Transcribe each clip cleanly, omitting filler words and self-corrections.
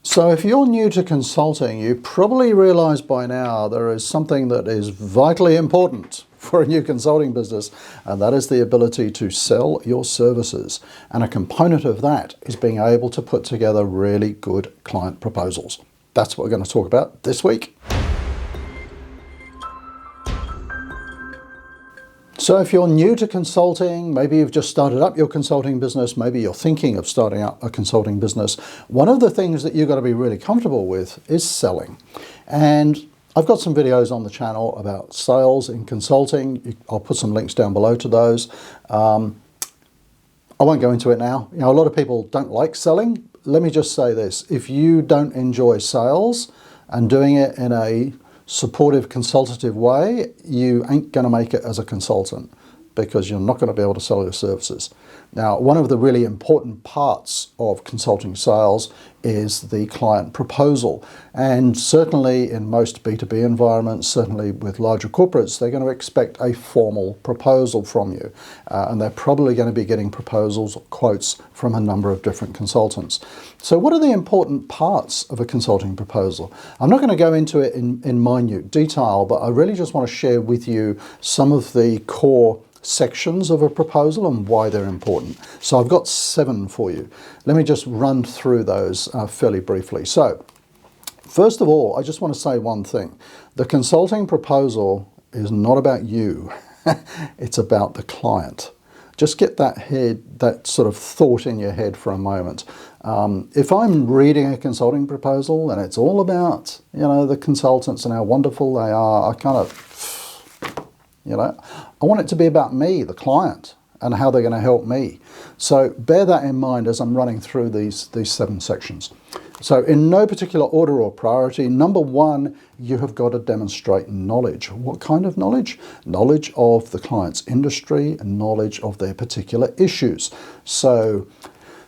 So if you're new to consulting, you probably realize by now there is something that is vitally important for a new consulting business, and that is the ability to sell your services. And a component of that is being able to put together really good client proposals. That's what we're going to talk about this week. So if you're new to consulting, maybe you've just started up your consulting business, maybe you're thinking of starting up a consulting business, one of the things that you've got to be really comfortable with is selling. And I've got some videos on the channel about sales in consulting. I'll put some links down below to those. I won't go into it now. A lot of people don't like selling. Let me just say this. If you don't enjoy sales and doing it in a supportive, consultative way, you ain't going to make it as a consultant because you're not going to be able to sell your services. Now, one of the really important parts of consulting sales is the client proposal. And certainly in most B2B environments, certainly with larger corporates, they're going to expect a formal proposal from you. And they're probably going to be getting proposals or quotes from a number of different consultants. So what are the important parts of a consulting proposal? I'm not going to go into it in minute detail, but I really just want to share with you some of the core sections of a proposal and why they're important. So I've got 7 for you. Let me just run through those fairly briefly. So first of all, I just want to say one thing. The consulting proposal is not about you. It's about the client. Just get that sort of thought in your head for a moment. If I'm reading a consulting proposal and it's all about, the consultants and how wonderful they are, I kind of, I want it to be about me, the client, and how they're going to help me. So bear that in mind as I'm running through these 7 sections. So in no particular order or priority, number 1, you have got to demonstrate knowledge. What kind of knowledge? Knowledge of the client's industry and knowledge of their particular issues. So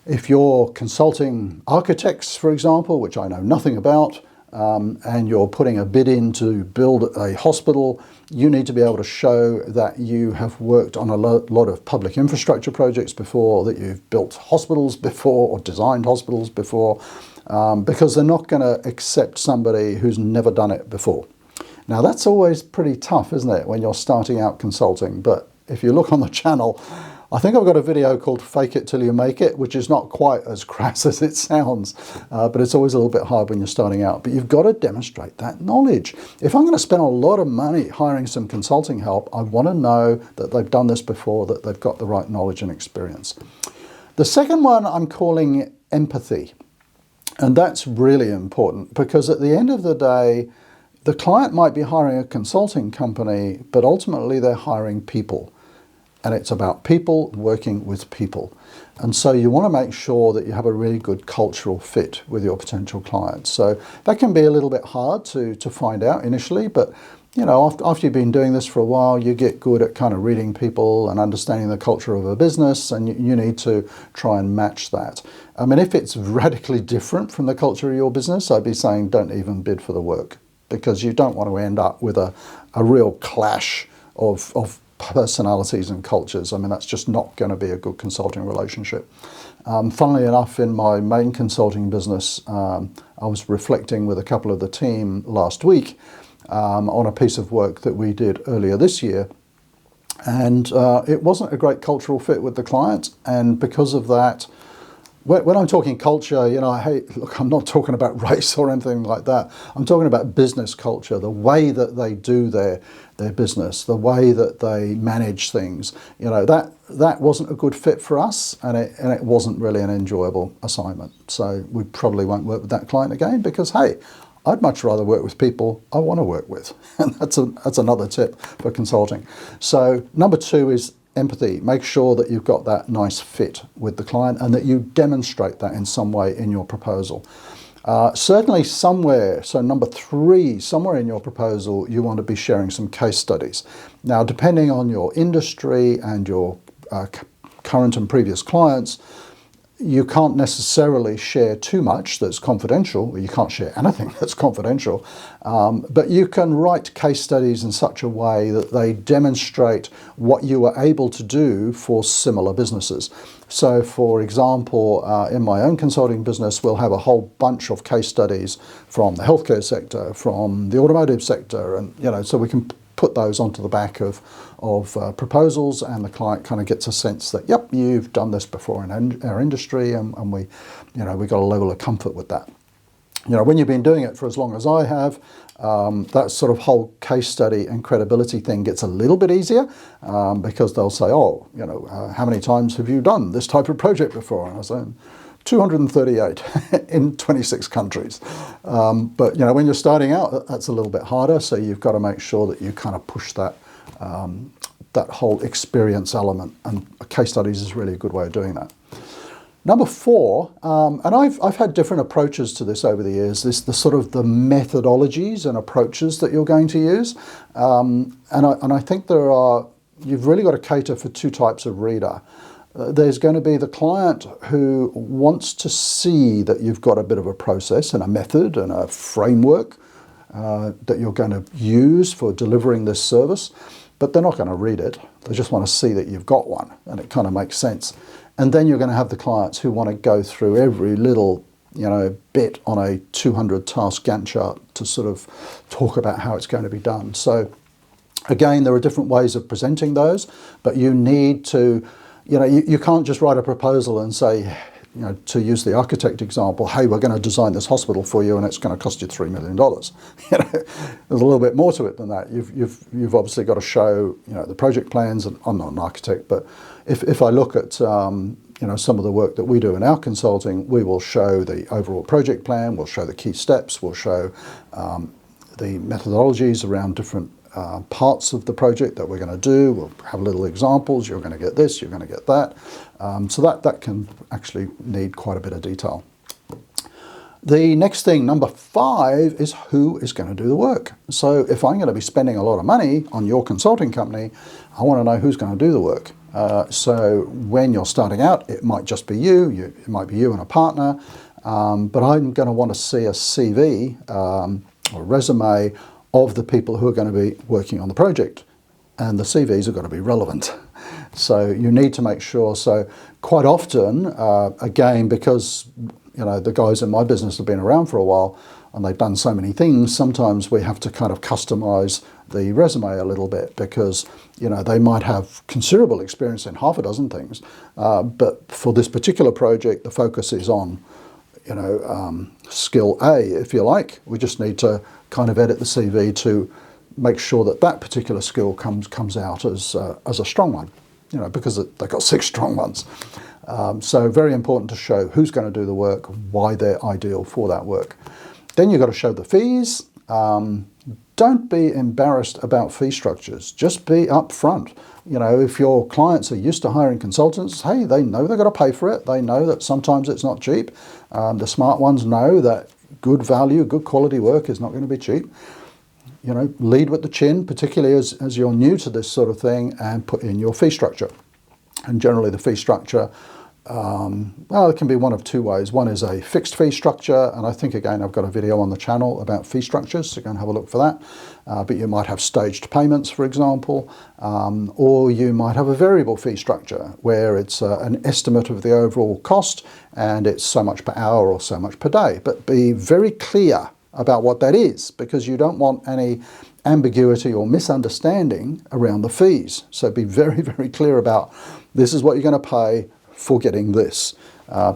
if you're consulting architects, for example, which I know nothing about, and you're putting a bid in to build a hospital, you need to be able to show that you have worked on a lot of public infrastructure projects before, that you've built hospitals before or designed hospitals before, because they're not going to accept somebody who's never done it before. Now that's always pretty tough, isn't it, when you're starting out consulting? But if you look on the channel, I think I've got a video called Fake It Till You Make It, which is not quite as crass as it sounds, but it's always a little bit hard when you're starting out. But you've got to demonstrate that knowledge. If I'm going to spend a lot of money hiring some consulting help, I want to know that they've done this before, that they've got the right knowledge and experience. The second one I'm calling empathy. And that's really important because at the end of the day, the client might be hiring a consulting company, but ultimately they're hiring people. And it's about people working with people. And so you want to make sure that you have a really good cultural fit with your potential clients. So that can be a little bit hard to find out initially, but after you've been doing this for a while, you get good at kind of reading people and understanding the culture of a business, and you need to try and match that. I mean, if it's radically different from the culture of your business, I'd be saying don't even bid for the work, because you don't want to end up with a real clash of personalities and cultures. I mean, that's just not going to be a good consulting relationship. Funnily enough, in my main consulting business, I was reflecting with a couple of the team last week on a piece of work that we did earlier this year. And it wasn't a great cultural fit with the client. And because of that, when I'm talking culture, look, I'm not talking about race or anything like that. I'm talking about business culture, the way that they do their business, the way that they manage things. That wasn't a good fit for us, and it wasn't really an enjoyable assignment. So we probably won't work with that client again because, hey, I'd much rather work with people I want to work with. And that's another tip for consulting. So number 2 is empathy. Make sure that you've got that nice fit with the client and that you demonstrate that in some way in your proposal. Certainly somewhere, so number 3, somewhere in your proposal, you want to be sharing some case studies. Now, depending on your industry and your current and previous clients, you can't necessarily share too much that's confidential, or you can't share anything that's confidential, but you can write case studies in such a way that they demonstrate what you were able to do for similar businesses. So for example, in my own consulting business, we'll have a whole bunch of case studies from the healthcare sector, from the automotive sector, and so we can put those onto the back of proposals, and the client kind of gets a sense that, yep, you've done this before in our industry, and we got a level of comfort with that. When you've been doing it for as long as I have, that sort of whole case study and credibility thing gets a little bit easier, because they'll say, oh, how many times have you done this type of project before? And I say, 238 in 26 countries. But when you're starting out, that's a little bit harder. So you've got to make sure that you kind of push that that whole experience element. And case studies is really a good way of doing that. Number 4, and I've had different approaches to this over the years. The sort of the methodologies and approaches that you're going to use, and I think you've really got to cater for 2 types of reader. There's going to be the client who wants to see that you've got a bit of a process and a method and a framework that you're going to use for delivering this service, but they're not going to read it. They just want to see that you've got one, and it kind of makes sense. And then you're going to have the clients who want to go through every little bit on a 200 task Gantt chart to sort of talk about how it's going to be done. So again, there are different ways of presenting those, but you need to you can't just write a proposal and say, to use the architect example, hey, we're going to design this hospital for you and it's going to cost you $3 million. There's a little bit more to it than that. You've obviously got to show, the project plans, and I'm not an architect, but if I look at, some of the work that we do in our consulting, we will show the overall project plan, we'll show the key steps, we'll show the methodologies around different parts of the project that we're going to do. We'll have little examples. You're going to get this, you're going to get that. So that can actually need quite a bit of detail. The next thing, number 5, is who is going to do the work. So if I'm going to be spending a lot of money on your consulting company, I want to know who's going to do the work. So when you're starting out, it might just be you. It might be you and a partner. But I'm going to want to see a CV or resume of the people who are going to be working on the project, and the CVs have got to be relevant. So you need to make sure. So quite often, again, because the guys in my business have been around for a while and they've done so many things, sometimes we have to kind of customize the resume a little bit, because they might have considerable experience in half a dozen things, but for this particular project, the focus is on skill A, if you like. We just need to kind of edit the CV to make sure that that particular skill comes out as a strong one, because they've got 6 strong ones. So very important to show who's going to do the work, why they're ideal for that work. Then you've got to show the fees. Don't be embarrassed about fee structures. Just be upfront. If your clients are used to hiring consultants, hey, they know they've got to pay for it. They know that sometimes it's not cheap. The smart ones know that good value, good quality work is not going to be cheap. Lead with the chin, particularly as you're new to this sort of thing, and put in your fee structure. And generally the fee structure, it can be one of 2 ways. One is a fixed fee structure, and I think, again, I've got a video on the channel about fee structures, so go and have a look for that. But you might have staged payments, for example, or you might have a variable fee structure where it's an estimate of the overall cost, and it's so much per hour or so much per day. But be very clear about what that is, because you don't want any ambiguity or misunderstanding around the fees. So be very, very clear about, this is what you're going to pay for getting this.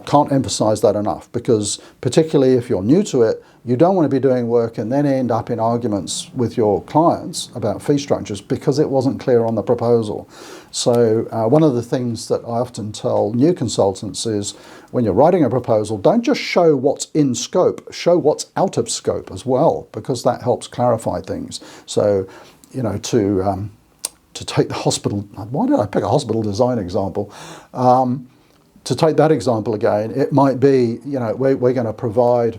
Can't emphasize that enough, because particularly if you're new to it, you don't want to be doing work and then end up in arguments with your clients about fee structures because it wasn't clear on the proposal. So one of the things that I often tell new consultants is, when you're writing a proposal, don't just show what's in scope, show what's out of scope as well, because that helps clarify things. So, to take the hospital, why did I pick a hospital design example? To take that example again, it might be, we're going to provide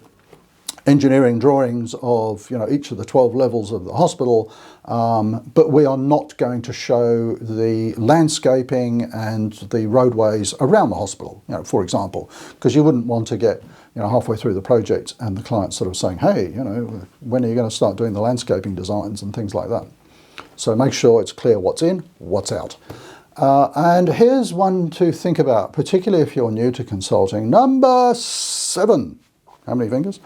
engineering drawings of each of the 12 levels of the hospital, but we are not going to show the landscaping and the roadways around the hospital, for example, because you wouldn't want to get halfway through the project and the client sort of saying, hey, when are you going to start doing the landscaping designs and things like that. So make sure it's clear what's in, what's out. And here's one to think about, particularly if you're new to consulting. Number 7. How many fingers?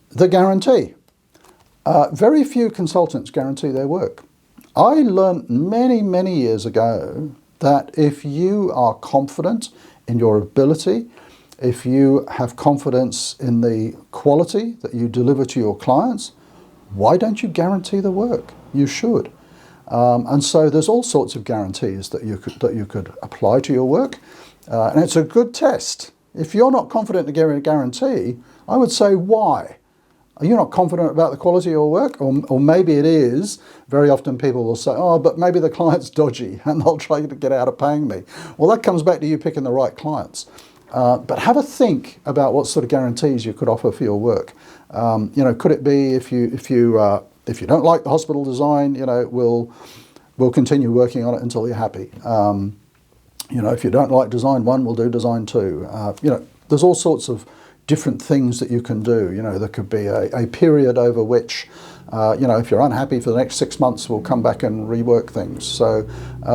The guarantee. Very few consultants guarantee their work. I learned many, many years ago that if you are confident in your ability, if you have confidence in the quality that you deliver to your clients, why don't you guarantee the work? You should. And so there's all sorts of guarantees that you could apply to your work, and it's a good test. If you're not confident to give a guarantee, I would say why? Are you not confident about the quality of your work? Or maybe it is. Very often people will say, oh, but maybe the client's dodgy and they'll try to get out of paying me. Well, that comes back to you picking the right clients. But have a think about what sort of guarantees you could offer for your work. Could it be if you don't like the hospital design, we'll continue working on it until you're happy. If you don't like design 1, we'll do design 2. There's all sorts of different things that you can do. There could be a period over which, if you're unhappy for the next 6 months, we'll come back and rework things. So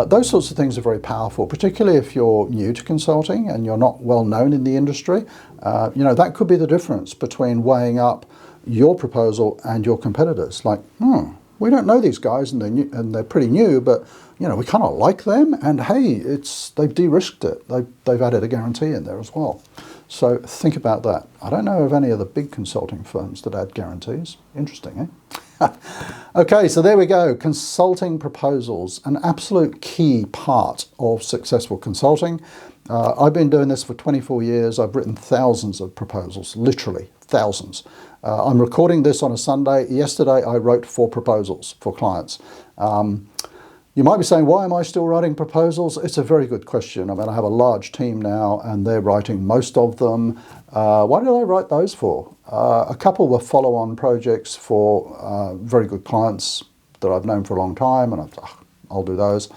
those sorts of things are very powerful, particularly if you're new to consulting and you're not well known in the industry. That could be the difference between weighing up your proposal and your competitors. Like, we don't know these guys and they're pretty new, but we kind of like them, and hey, they've de-risked it. They've added a guarantee in there as well. So think about that. I don't know of any of the big consulting firms that add guarantees. Interesting, eh? Okay, so there we go. Consulting proposals, an absolute key part of successful consulting. I've been doing this for 24 years. I've written thousands of proposals, literally thousands. I'm recording this on a Sunday. Yesterday, I wrote 4 proposals for clients. You might be saying, why am I still writing proposals? It's a very good question. I mean, I have a large team now and they're writing most of them. Why did I write those for? A couple were follow-on projects for very good clients that I've known for a long time, and I'll do those.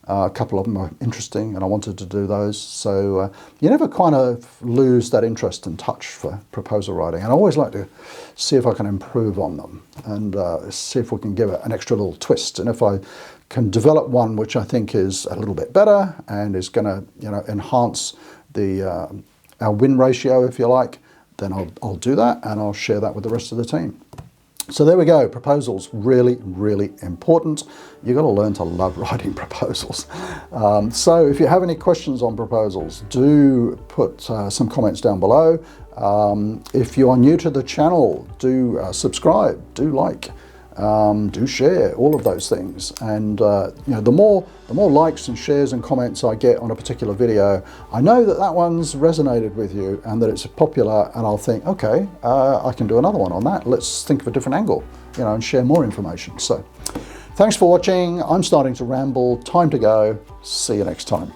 A couple of them are interesting and I wanted to do those. So you never kind of lose that interest and touch for proposal writing. And I always like to see if I can improve on them and see if we can give it an extra little twist. And if I can develop one which I think is a little bit better and is going to enhance our win ratio, if you like, then I'll do that and I'll share that with the rest of the team. So there we go. Proposals, really, really important. You've got to learn to love writing proposals. So if you have any questions on proposals, do put some comments down below. If you are new to the channel, do subscribe, do like, do share, all of those things. And the more likes and shares and comments I get on a particular video, I know that one's resonated with you and that it's popular, and I'll think, okay, I can do another one on that. Let's think of a different angle, and share more information. So thanks for watching. I'm starting to ramble. Time to go. See you next time.